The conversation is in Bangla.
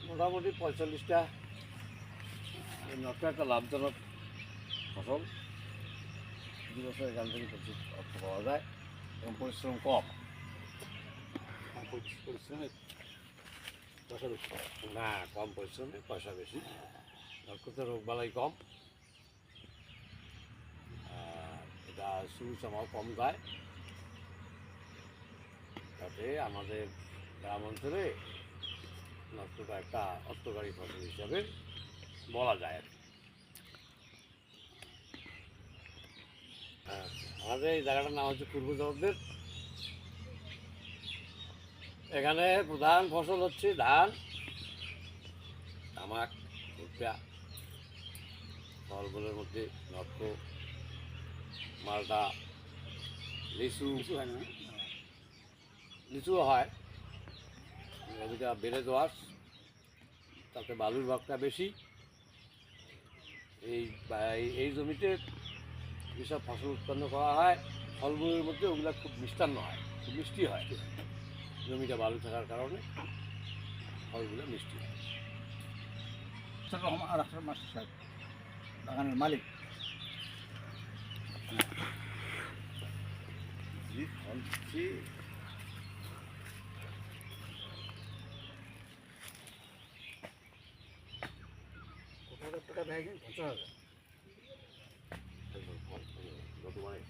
মোটামুটি 45টা। নটটা একটা লাভজনক ফসল। 2 বছর এখান থেকে প্রচুর অর্থ পাওয়া যায় এবং পরিশ্রম কম। পরিশ্রমের পয়সা বেশি। না, কম পরিশ্রমে পয়সা বেশি। নটকতে রোগবালাই কম, আর এটা শুরু চামাও কম গায়। তাতে আমাদের গ্রাম অঞ্চলে নটকটা একটা অর্থকারী ফসল হিসাবে বলা যায় আর কি। আমাদের এই জায়গাটার নাম হচ্ছে পূর্ব জগদ্দের। এখানে প্রধান ফসল হচ্ছে ধান, তামাক, ভুট্টা। ফলগুলোর মধ্যে নটক, মালটা, লিচু। কিছু হয় না? লিচুও হয়। এদিকে বেড়ে দোয়াশ, তাতে বালুর ভাগটা বেশি। এই জমিতে যেসব ফসল উৎপন্ন করা হয়, ফলগুলোর মধ্যে ওগুলো খুব মিষ্টান্ন হয়, খুব মিষ্টি হয়। জমিটা বালু থাকার কারণে ফলগুলো মিষ্টি হয়। আর আখতার মাস্টার সাহেব বাগানের মালিক। জি, ফল দিচ্ছি। কত হাজার টাকা দেয়? 50,000। বর্তমানে